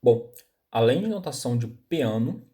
Bom, além de notação de piano,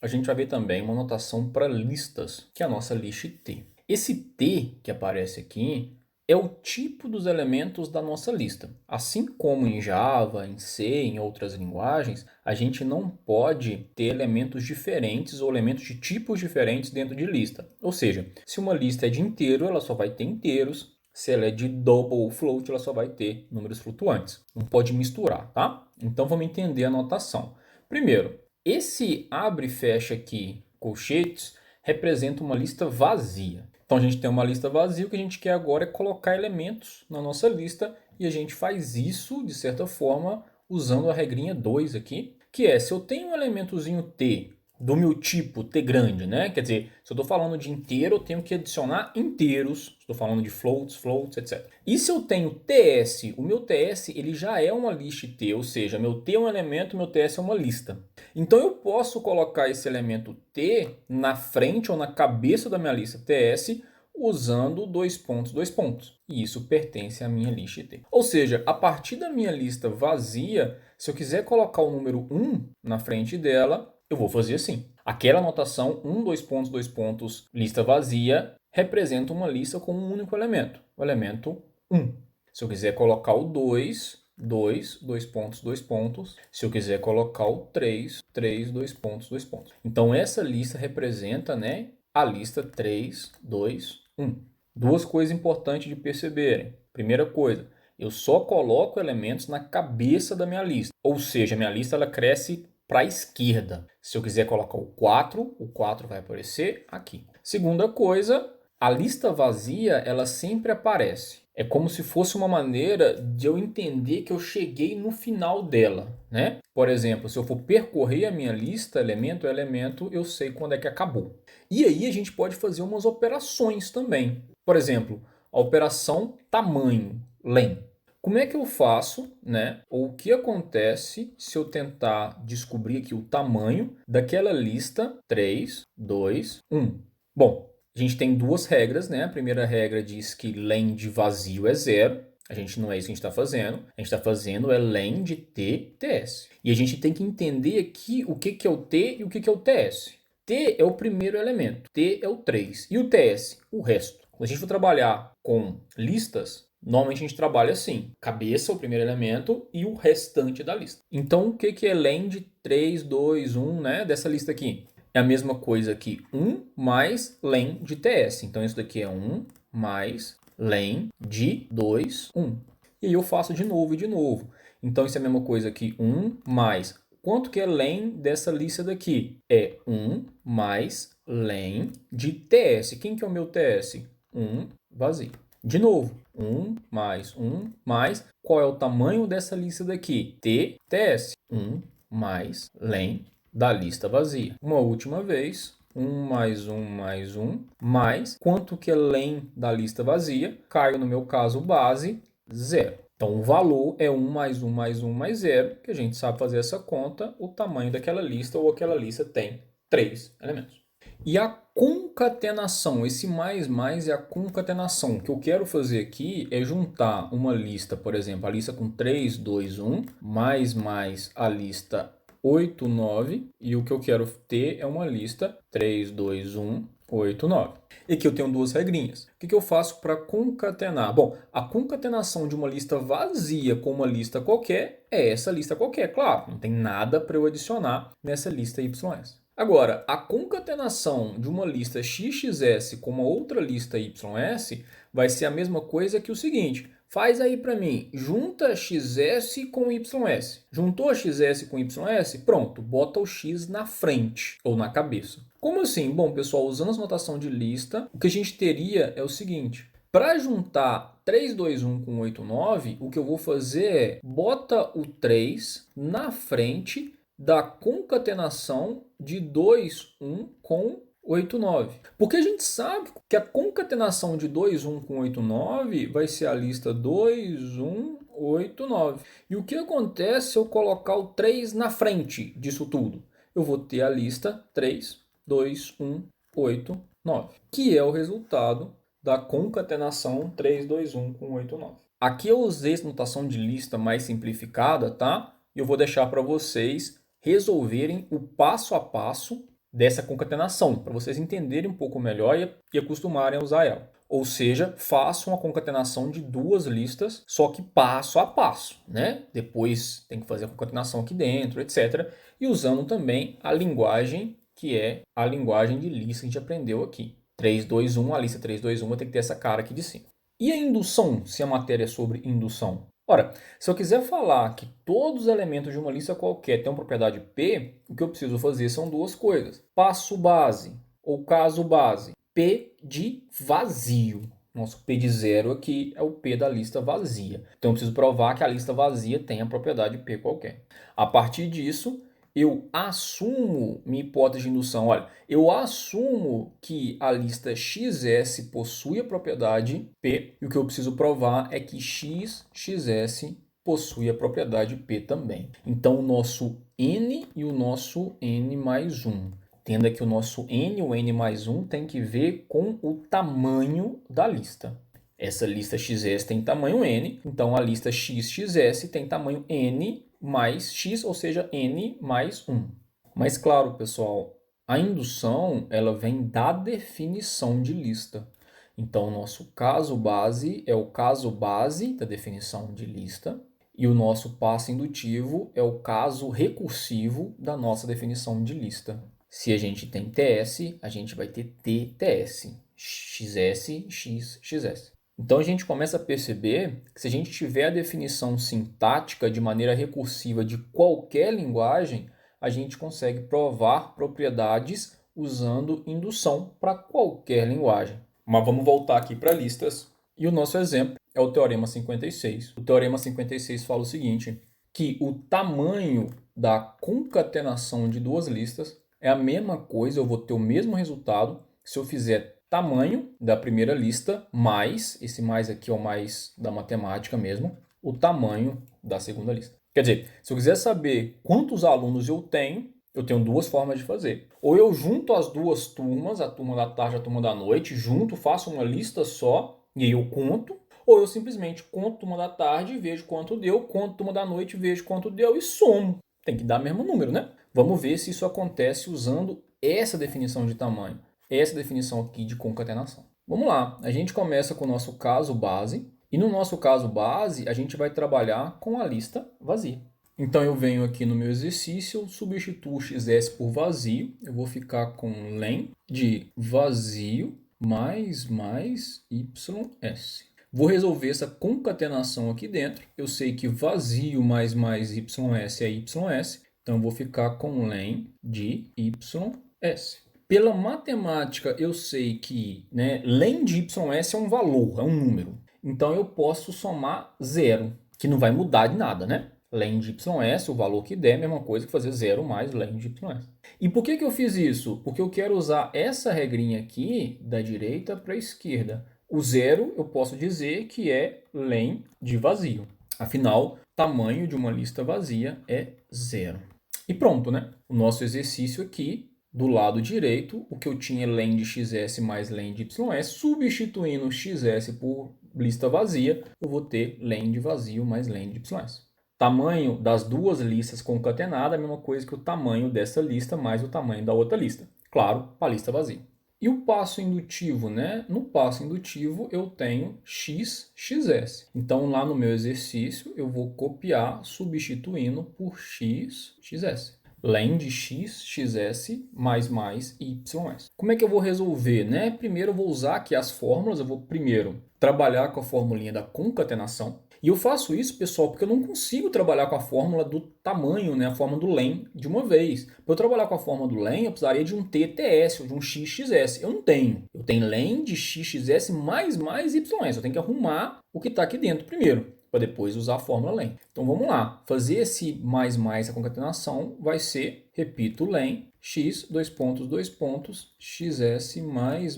a gente vai ver também uma notação para listas, que é a nossa list T. Esse T que aparece aqui é o tipo dos elementos da nossa lista. Assim como em Java, em C, em outras linguagens, a gente não pode ter elementos diferentes ou elementos de tipos diferentes dentro de lista. Ou seja, se uma lista é de inteiro, ela só vai ter inteiros. Se ela é de double ou float, ela só vai ter números flutuantes. Não pode misturar, tá? Então vamos entender a notação. Primeiro, esse abre e fecha aqui, colchetes, representa uma lista vazia. Então a gente tem uma lista vazia, o que a gente quer agora é colocar elementos na nossa lista e a gente faz isso, de certa forma, usando a regrinha 2 aqui, que é, se eu tenho um elementozinho T do meu tipo T grande, né? Quer dizer, se eu estou falando de inteiro, eu tenho que adicionar inteiros. Estou falando de floats, etc. E se eu tenho TS, o meu TS ele já é uma list T, ou seja, meu T é um elemento, meu TS é uma lista. Então eu posso colocar esse elemento T na frente ou na cabeça da minha lista TS usando dois pontos. E isso pertence à minha lista T. Ou seja, a partir da minha lista vazia, se eu quiser colocar o número 1 na frente dela, eu vou fazer assim. Aquela anotação 1, dois pontos, lista vazia, representa uma lista com um único elemento, o elemento 1. Se eu quiser colocar o 2, dois pontos. Se eu quiser colocar o 3, dois pontos. Então essa lista representa, né, a lista 3, 2, 1. Duas coisas importantes de perceberem. Primeira coisa, eu só coloco elementos na cabeça da minha lista. Ou seja, a minha lista ela cresce para a esquerda. Se eu quiser colocar o 4 vai aparecer aqui. Segunda coisa, a lista vazia ela sempre aparece. É como se fosse uma maneira de eu entender que eu cheguei no final dela, né? Por exemplo, se eu for percorrer a minha lista, elemento a elemento, eu sei quando é que acabou. E aí a gente pode fazer umas operações também. Por exemplo, a operação tamanho, len. Como é que eu faço, né? Ou o que acontece se eu tentar descobrir aqui o tamanho daquela lista 3, 2, 1? Bom, a gente tem duas regras, né? A primeira regra diz que len de vazio é zero. A gente não é isso que a gente está fazendo. A gente está fazendo é len de t, ts. E a gente tem que entender aqui o que é o t e o que é o ts. T é o primeiro elemento, T é o 3 e o TS, o resto. Quando a gente for trabalhar com listas, normalmente a gente trabalha assim, cabeça, o primeiro elemento e o restante da lista. Então o que é len de 3, 2, 1, né, dessa lista aqui? É a mesma coisa que 1 mais len de TS. Então isso daqui é 1 mais len de 2, 1. E aí eu faço de novo e de novo. Então isso é a mesma coisa que 1 mais... Quanto que é len dessa lista daqui? É 1 mais len de TS. Quem que é o meu TS? 1 vazio. De novo, 1 mais 1 mais... Qual é o tamanho dessa lista daqui? T, TS. 1 mais len da lista vazia. Uma última vez, 1 mais 1 mais 1, mais quanto que é len da lista vazia? Caio no meu caso base, 0. Então o valor é 1 mais 1 mais 1 mais 0, que a gente sabe fazer essa conta, o tamanho daquela lista ou aquela lista tem 3 elementos. E a concatenação, esse mais é a concatenação. O que eu quero fazer aqui é juntar uma lista, por exemplo, a lista com 3, 2, 1, mais a lista 8, 9, e o que eu quero ter é uma lista 3, 2, 1, 8, 9. E aqui eu tenho duas regrinhas. O que eu faço para concatenar? Bom, a concatenação de uma lista vazia com uma lista qualquer é essa lista qualquer, claro. Não tem nada para eu adicionar nessa lista YS. Agora, a concatenação de uma lista XXS com uma outra lista YS vai ser a mesma coisa que o seguinte. Faz aí para mim, junta XS com YS. Juntou XS com YS? Pronto, bota o X na frente ou na cabeça. Como assim? Bom, pessoal, usando a notação de lista, o que a gente teria é o seguinte. Para juntar 3, 2, 1 com 8, 9, o que eu vou fazer é bota o 3 na frente da concatenação de 2, 1 com 8, 9. Porque a gente sabe que a concatenação de 2, 1 com 8, 9 vai ser a lista 2, 1, 8, 9. E o que acontece se eu colocar o 3 na frente disso tudo? Eu vou ter a lista 3, 2, 1, 8, 9. Que é o resultado da concatenação 3, 2, 1 com 8, 9. Aqui eu usei essa notação de lista mais simplificada, tá? e eu vou deixar para vocês resolverem o passo a passo dessa concatenação, para vocês entenderem um pouco melhor e acostumarem a usar ela. Ou seja, façam a concatenação de duas listas, só que passo a passo, né? Depois tem que fazer a concatenação aqui dentro, etc. E usando também a linguagem que é a linguagem de lista que a gente aprendeu aqui. 3, 2, 1, a lista 3, 2, 1 vai ter que ter essa cara aqui de cima. E a indução, se a matéria é sobre indução? Ora, se eu quiser falar que todos os elementos de uma lista qualquer têm uma propriedade P, o que eu preciso fazer são duas coisas. Passo base, ou caso base. P de vazio. Nosso P de zero aqui é o P da lista vazia. Então eu preciso provar que a lista vazia tem a propriedade P qualquer. A partir disso, eu assumo minha hipótese de indução. Olha, eu assumo que a lista XS possui a propriedade P, e o que eu preciso provar é que XS possui a propriedade P também. Então, o nosso N e o nosso N mais 1. Entenda que o nosso N, o N mais 1, tem que ver com o tamanho da lista. Essa lista XS tem tamanho N, então a lista XXS tem tamanho N mais X, ou seja, N mais 1. Mas claro, pessoal, a indução ela vem da definição de lista. Então, o nosso caso base é o caso base da definição de lista e o nosso passo indutivo é o caso recursivo da nossa definição de lista. Se a gente tem TS, a gente vai ter TTS, XS, X, XS. Então a gente começa a perceber que se a gente tiver a definição sintática de maneira recursiva de qualquer linguagem, a gente consegue provar propriedades usando indução para qualquer linguagem. Mas vamos voltar aqui para listas. E o nosso exemplo é o Teorema 56. O Teorema 56 fala o seguinte, que o tamanho da concatenação de duas listas é a mesma coisa, eu vou ter o mesmo resultado se eu fizer tamanho da primeira lista mais, esse mais aqui é o mais da matemática mesmo, o tamanho da segunda lista. Quer dizer, se eu quiser saber quantos alunos eu tenho duas formas de fazer. Ou eu junto as duas turmas, a turma da tarde e a turma da noite, junto, faço uma lista só e aí eu conto. Ou eu simplesmente conto turma da tarde, vejo quanto deu, conto turma da noite, vejo quanto deu e somo. Tem que dar o mesmo número, né? Vamos ver se isso acontece usando essa definição de tamanho, essa definição aqui de concatenação. Vamos lá, a gente começa com o nosso caso base, e no nosso caso base, a gente vai trabalhar com a lista vazia. Então eu venho aqui no meu exercício, substituo XS por vazio, eu vou ficar com len de vazio mais YS. Vou resolver essa concatenação aqui dentro, eu sei que vazio mais YS é YS, então eu vou ficar com len de YS. Pela matemática, eu sei que len de YS é um valor, é um número. Então, eu posso somar zero, que não vai mudar de nada, né? Len de YS, o valor que der, é a mesma coisa que fazer zero mais len de YS. E por que eu fiz isso? Porque eu quero usar essa regrinha aqui, da direita para a esquerda. O zero, eu posso dizer que é len de vazio. Afinal, tamanho de uma lista vazia é zero. E pronto, né? O nosso exercício aqui, do lado direito, o que eu tinha len de XS mais len de YS, substituindo XS por lista vazia, eu vou ter len de vazio mais len de YS. Tamanho das duas listas concatenadas é a mesma coisa que o tamanho dessa lista mais o tamanho da outra lista. Claro, para a lista vazia. E o passo indutivo, né? No passo indutivo eu tenho x, xs. Então lá no meu exercício eu vou copiar substituindo por x, xs. Len de x, xs, mais ys. Como é que eu vou resolver, né? Primeiro eu vou usar aqui as fórmulas, eu vou primeiro trabalhar com a formulinha da concatenação. E eu faço isso, pessoal, porque eu não consigo trabalhar com a fórmula do tamanho, né? A fórmula do len de uma vez. Para eu trabalhar com a fórmula do len, eu precisaria de um TTS ou de um XXS. Eu não tenho. Eu tenho len de XXS mais YS. Eu tenho que arrumar o que está aqui dentro primeiro, para depois usar a fórmula len. Então vamos lá. Fazer esse mais a concatenação vai ser, repito, len x, dois pontos, xs mais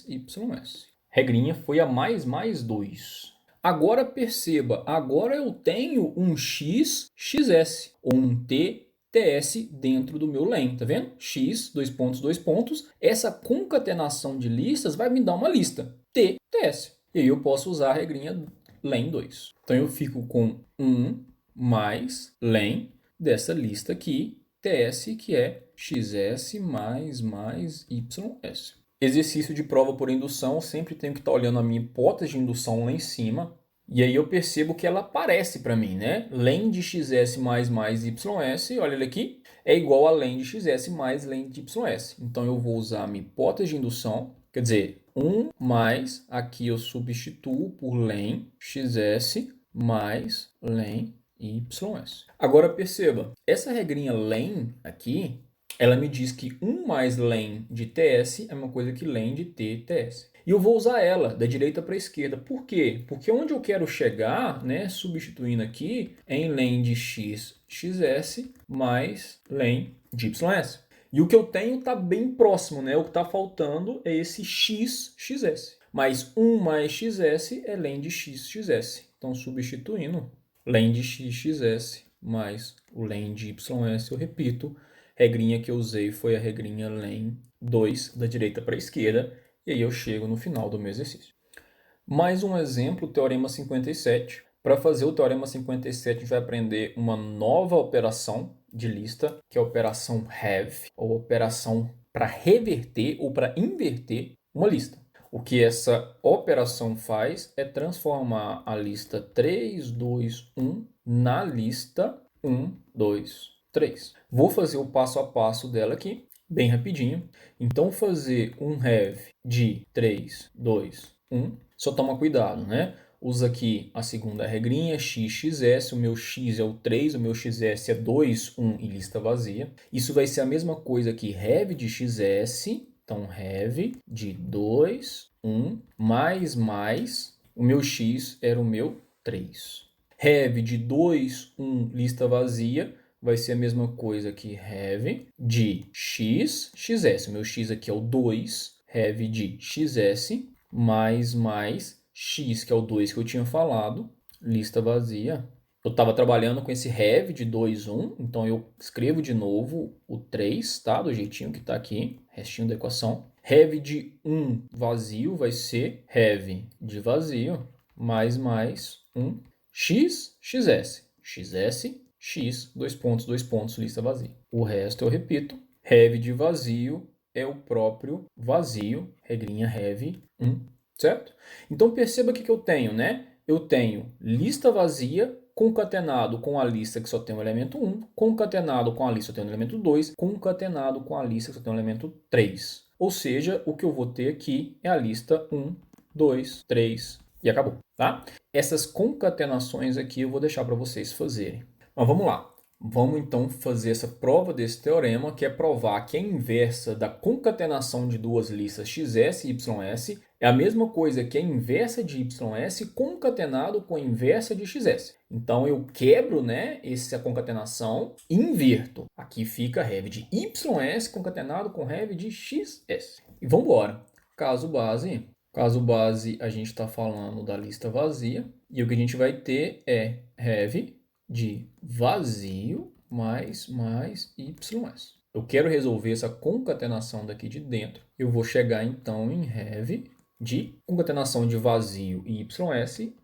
ys. Regrinha foi a mais 2. Agora perceba, agora eu tenho um x, xs, ou um t, TS dentro do meu len, tá vendo? X, dois pontos. Essa concatenação de listas vai me dar uma lista, T, TS. E aí eu posso usar a regrinha len 2. Então eu fico com 1, mais len dessa lista aqui, TS, que é XS mais YS. Exercício de prova por indução, sempre tenho que estar olhando a minha hipótese de indução lá em cima, e aí eu percebo que ela aparece para mim, né? Len de XS mais YS, olha ele aqui, é igual a len de XS mais len de YS. Então eu vou usar a minha hipótese de indução, quer dizer, 1 mais, aqui eu substituo por len XS mais len YS. Agora perceba, essa regrinha len aqui, ela me diz que 1 mais len de TS é uma coisa que len de TS. E eu vou usar ela da direita para a esquerda. Por quê? Porque onde eu quero chegar, né, substituindo aqui, é em len de x, xs mais len de ys. E o que eu tenho está bem próximo, né? O que está faltando é esse x, xs. Mas 1 mais xs é len de x, xs. Então, substituindo, len de x, xs mais o len de ys, eu repito, regrinha que eu usei foi a regrinha len 2, da direita para a esquerda, e aí eu chego no final do meu exercício. Mais um exemplo, o Teorema 57. Para fazer o Teorema 57, a gente vai aprender uma nova operação de lista, que é a operação have, ou operação para reverter ou para inverter uma lista. O que essa operação faz é transformar a lista 3, 2, 1 na lista 1, 2, 3. Vou fazer o passo a passo dela aqui, bem rapidinho. Então, fazer um have de 3, 2, 1. Só toma cuidado, né? Usa aqui a segunda regrinha, x, xs. O meu x é o 3, o meu xs é 2, 1 e lista vazia. Isso vai ser a mesma coisa que have de xs. Então, have de 2, 1, mais, o meu x era o meu 3. Have de 2, 1, lista vazia, vai ser a mesma coisa que have de x, xs. O meu x aqui é o 2, have de xs, mais, x, que é o 2 que eu tinha falado, lista vazia. Eu estava trabalhando com esse have de 2, 1, então eu escrevo de novo o 3, tá? Do jeitinho que está aqui, restinho da equação. Have de 1 vazio vai ser have de vazio, mais, 1, x, xs. Xs, x, dois pontos, lista vazia. O resto eu repito. Have de vazio é o próprio vazio, regrinha have 1, certo? Então perceba o que eu tenho, né? Eu tenho lista vazia concatenado com a lista que só tem o elemento 1, concatenado com a lista que só tem o elemento 2, concatenado com a lista que só tem o elemento 3. Ou seja, o que eu vou ter aqui é a lista 1, 2, 3 e acabou, tá? Essas concatenações aqui eu vou deixar para vocês fazerem. Mas vamos lá. Vamos então fazer essa prova desse teorema, que é provar que a inversa da concatenação de duas listas xs e ys é a mesma coisa que a inversa de ys concatenado com a inversa de xs. Então eu quebro, né, essa concatenação e inverto. Aqui fica have de ys concatenado com have de xs. E vamos embora. Caso base, a gente está falando da lista vazia. E o que a gente vai ter é have de vazio mais ys. Eu quero resolver essa concatenação daqui de dentro. Eu vou chegar então em have de concatenação de vazio e ys.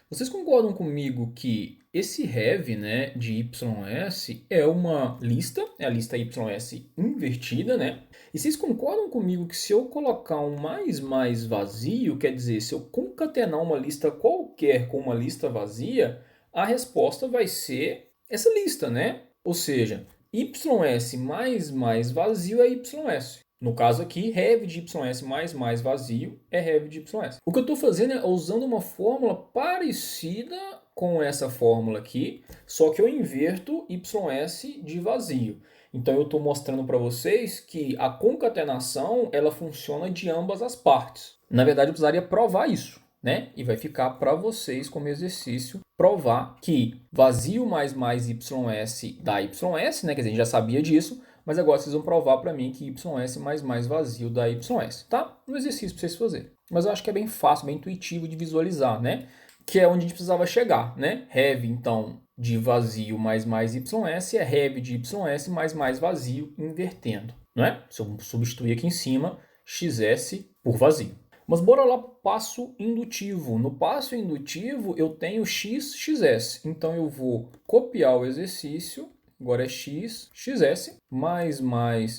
Vocês concordam comigo que esse have, né, de ys é uma lista, é a lista ys invertida, né? E vocês concordam comigo que se eu colocar um mais vazio, quer dizer, se eu concatenar uma lista qualquer com uma lista vazia, a resposta vai ser essa lista, né? Ou seja, ys mais vazio é ys. No caso aqui, have de ys mais vazio é have de ys. O que eu estou fazendo é usando uma fórmula parecida com essa fórmula aqui, só que eu inverto ys de vazio. Então eu estou mostrando para vocês que a concatenação ela funciona de ambas as partes. Na verdade, eu precisaria provar isso, né? E vai ficar para vocês como exercício provar que vazio mais ys dá ys, né? Quer dizer, a gente já sabia disso, mas agora vocês vão provar para mim que ys mais vazio dá ys, tá? Um exercício para vocês fazerem. Mas eu acho que é bem fácil, bem intuitivo de visualizar, né? Que é onde a gente precisava chegar, né? Have, então, de vazio mais ys é have de ys mais vazio invertendo, não é? Se eu substituir aqui em cima xs por vazio. Mas bora lá para o passo indutivo. No passo indutivo eu tenho x, xs. Então eu vou copiar o exercício. Agora é x, xs, mais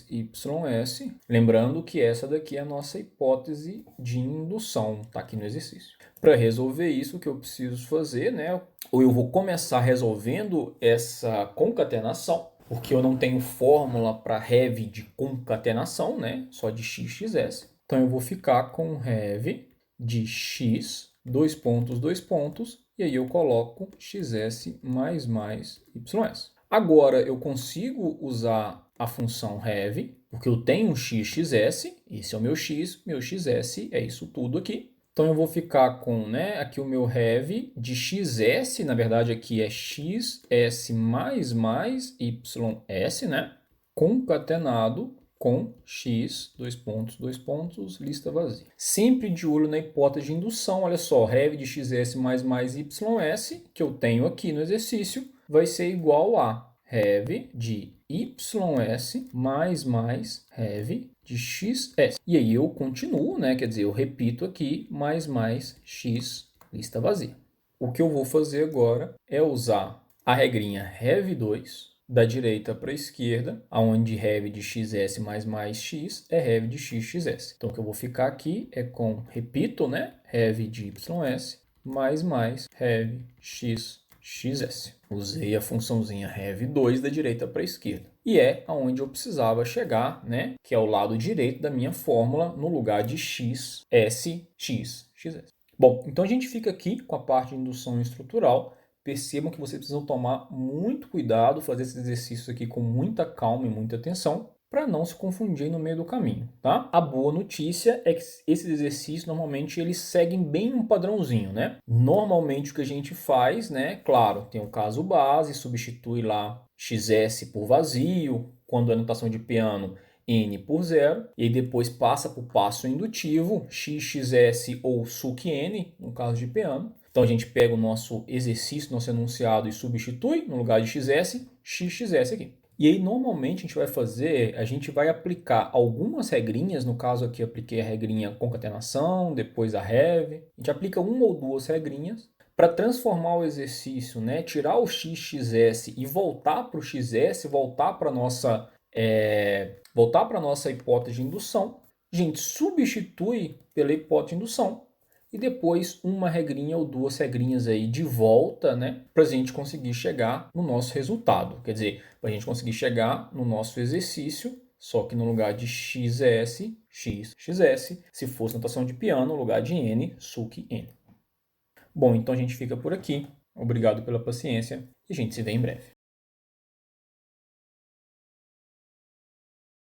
ys. Lembrando que essa daqui é a nossa hipótese de indução, está aqui no exercício. Para resolver isso, o que eu preciso fazer, né? Ou eu vou começar resolvendo essa concatenação, porque eu não tenho fórmula para rev de concatenação, né? Só de x, xs. Então eu vou ficar com rev de x, dois pontos, e aí eu coloco xs mais ys. Agora eu consigo usar a função rev, porque eu tenho um x, xs, esse é o meu xs é isso tudo aqui. Então eu vou ficar com, né, aqui o meu rev de xs, na verdade aqui é xs mais ys, né, concatenado com x, dois pontos, lista vazia. Sempre de olho na hipótese de indução, olha só, rev de xs mais ys, que eu tenho aqui no exercício, vai ser igual a rev de ys mais rev de xs. E aí eu continuo, né? Quer dizer, eu repito aqui, mais x, lista vazia. O que eu vou fazer agora é usar a regrinha rev2 da direita para a esquerda, onde rev de xs mais x é rev de x, xs. Então, o que eu vou ficar aqui é com, repito, né? Rev de ys mais rev x, xs. Usei a funçãozinha rev2 da direita para a esquerda. E é aonde eu precisava chegar, né? Que é o lado direito da minha fórmula, no lugar de x, s, x, xs. Bom, então a gente fica aqui com a parte de indução estrutural. Percebam que vocês precisam tomar muito cuidado, fazer esses exercícios aqui com muita calma e muita atenção, para não se confundir no meio do caminho, tá? A boa notícia é que esses exercícios, normalmente, eles seguem bem um padrãozinho, né? Normalmente, o que a gente faz, né? Claro, tem o caso base, substitui lá xs por vazio, quando é notação de piano, n por zero, e depois passa para o passo indutivo, x, xs ou suc n, no caso de piano. Então a gente pega o nosso exercício, nosso enunciado e substitui no lugar de xs, xs aqui. E aí normalmente a gente vai fazer, a gente vai aplicar algumas regrinhas, no caso aqui eu apliquei a regrinha concatenação, depois a rev. A gente aplica uma ou duas regrinhas para transformar o exercício, né, tirar o x, xs e voltar para o xs, voltar para a nossa hipótese de indução. A gente substitui pela hipótese de indução e depois uma regrinha ou duas regrinhas aí de volta, né, para a gente conseguir chegar no nosso resultado. Quer dizer, para a gente conseguir chegar no nosso exercício, só que no lugar de xs, x, xs, se fosse notação de piano, no lugar de n, suc n. Bom, então a gente fica por aqui. Obrigado pela paciência e a gente se vê em breve.